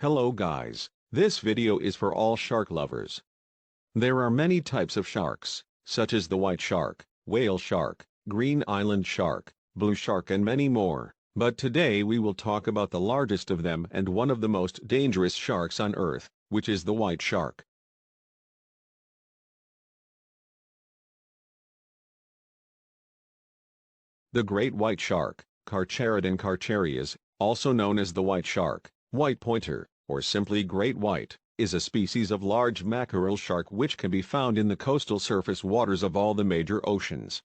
Hello guys, this video is for all shark lovers. There are many types of sharks, such as the white shark, whale shark, green island shark, blue shark and many more, but today we will talk about the largest of them and one of the most dangerous sharks on Earth, which is the white shark. The great white shark, Carcharodon carcharias, also known as the white shark, white pointer, or simply great white, is a species of large mackerel shark which can be found in the coastal surface waters of all the major oceans.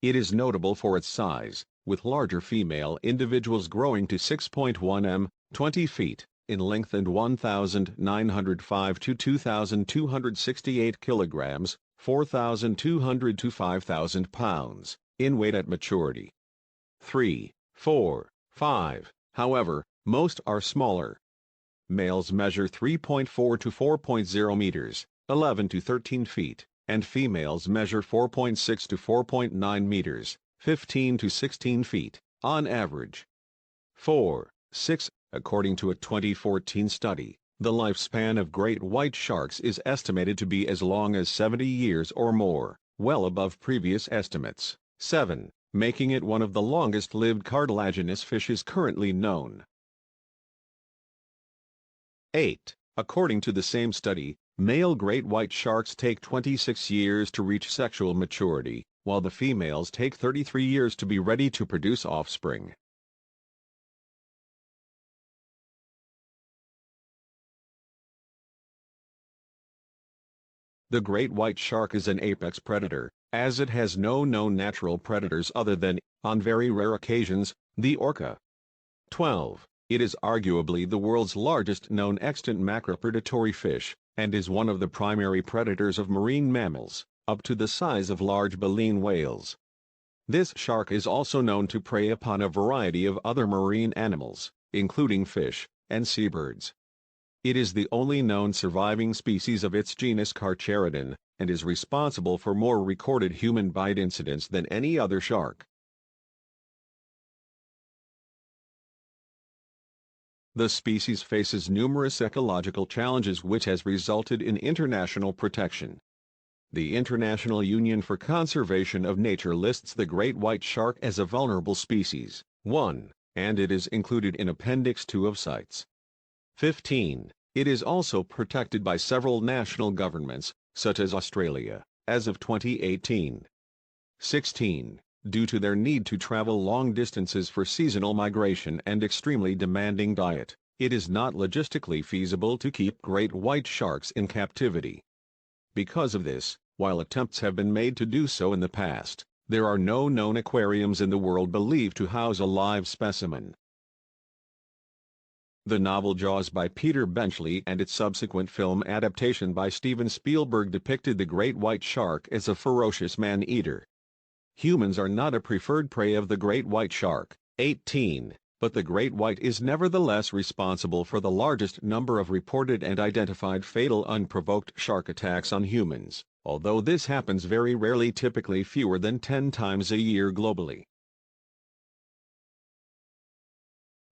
It is notable for its size, with larger female individuals growing to 6.1 m, 20 feet, in length and 1,905 to 2,268 kilograms, 4,200 to 5,000 pounds, in weight at maturity. 3, 4, 5, however, most are smaller. Males measure 3.4 to 4.0 meters, 11 to 13 feet, and females measure 4.6 to 4.9 meters, 15 to 16 feet, on average. 4, 6, according to a 2014 study, the lifespan of great white sharks is estimated to be as long as 70 years or more, well above previous estimates. 7, making it one of the longest-lived cartilaginous fishes currently known. 8. According to the same study, male great white sharks take 26 years to reach sexual maturity, while the females take 33 years to be ready to produce offspring. The great white shark is an apex predator, as it has no known natural predators other than, on very rare occasions, the orca. 12. It is arguably the world's largest known extant macropredatory fish, and is one of the primary predators of marine mammals, up to the size of large baleen whales. This shark is also known to prey upon a variety of other marine animals, including fish and seabirds. It is the only known surviving species of its genus Carcharodon, and is responsible for more recorded human bite incidents than any other shark. The species faces numerous ecological challenges which has resulted in international protection. The International Union for Conservation of Nature lists the great white shark as a vulnerable species, 1, and it is included in Appendix 2 of CITES. 15. It is also protected by several national governments, such as Australia, as of 2018. 16. Due to their need to travel long distances for seasonal migration and extremely demanding diet, it is not logistically feasible to keep great white sharks in captivity. Because of this, while attempts have been made to do so in the past, there are no known aquariums in the world believed to house a live specimen. The novel Jaws by Peter Benchley and its subsequent film adaptation by Steven Spielberg depicted the great white shark as a ferocious man-eater. Humans are not a preferred prey of the great white shark, 18, but the great white is nevertheless responsible for the largest number of reported and identified fatal unprovoked shark attacks on humans, although this happens very rarely, typically fewer than 10 times a year globally.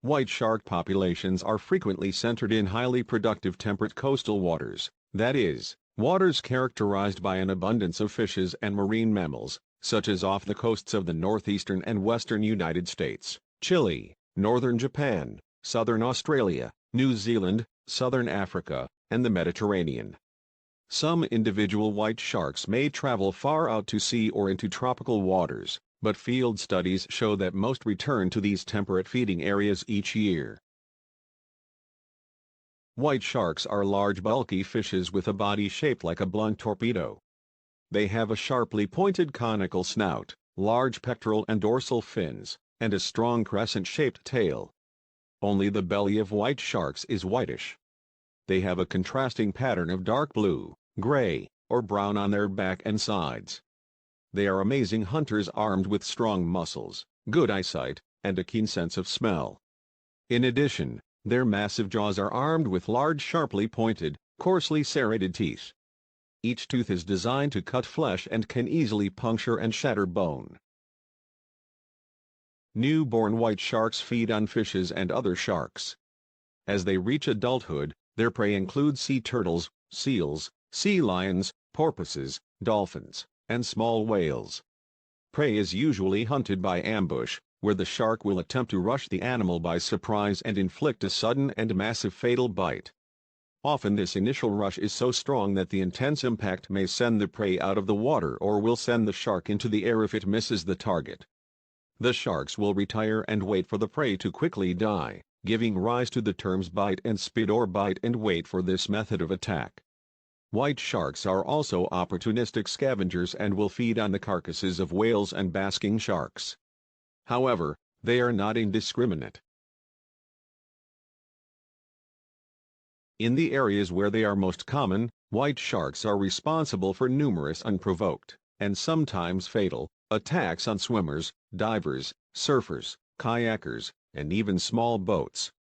White shark populations are frequently centered in highly productive temperate coastal waters, that is, waters characterized by an abundance of fishes and marine mammals, such as off the coasts of the northeastern and western United States, Chile, northern Japan, southern Australia, New Zealand, southern Africa, and the Mediterranean. Some individual white sharks may travel far out to sea or into tropical waters, but field studies show that most return to these temperate feeding areas each year. White sharks are large bulky fishes with a body shaped like a blunt torpedo. They have a sharply pointed conical snout, large pectoral and dorsal fins, and a strong crescent-shaped tail. Only the belly of white sharks is whitish. They have a contrasting pattern of dark blue, gray, or brown on their back and sides. They are amazing hunters armed with strong muscles, good eyesight, and a keen sense of smell. In addition, their massive jaws are armed with large sharply pointed, coarsely serrated teeth. Each tooth is designed to cut flesh and can easily puncture and shatter bone. Newborn white sharks feed on fishes and other sharks. As they reach adulthood, their prey includes sea turtles, seals, sea lions, porpoises, dolphins, and small whales. Prey is usually hunted by ambush, where the shark will attempt to rush the animal by surprise and inflict a sudden and massive fatal bite. Often this initial rush is so strong that the intense impact may send the prey out of the water or will send the shark into the air if it misses the target. The sharks will retire and wait for the prey to quickly die, giving rise to the terms bite and spit or bite and wait for this method of attack. White sharks are also opportunistic scavengers and will feed on the carcasses of whales and basking sharks. However, they are not indiscriminate. In the areas where they are most common, white sharks are responsible for numerous unprovoked, and sometimes fatal, attacks on swimmers, divers, surfers, kayakers, and even small boats.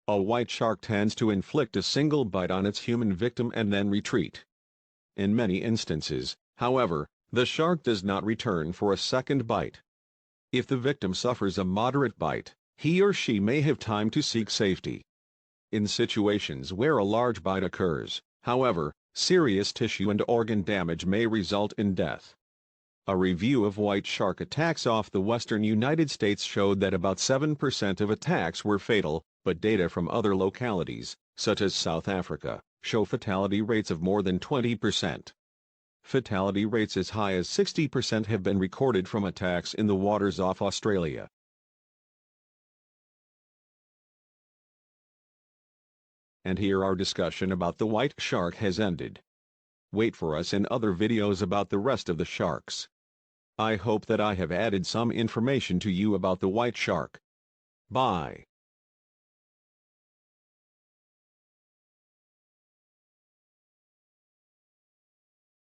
A white shark tends to inflict a single bite on its human victim and then retreat. In many instances, however, the shark does not return for a second bite. If the victim suffers a moderate bite, he or she may have time to seek safety. In situations where a large bite occurs, however, serious tissue and organ damage may result in death. A review of white shark attacks off the western United States showed that about 7% of attacks were fatal, but data from other localities, such as South Africa, show fatality rates of more than 20%. Fatality rates as high as 60% have been recorded from attacks in the waters off Australia. And here our discussion about the white shark has ended. Wait for us in other videos about the rest of the sharks. I hope that I have added some information to you about the white shark. Bye.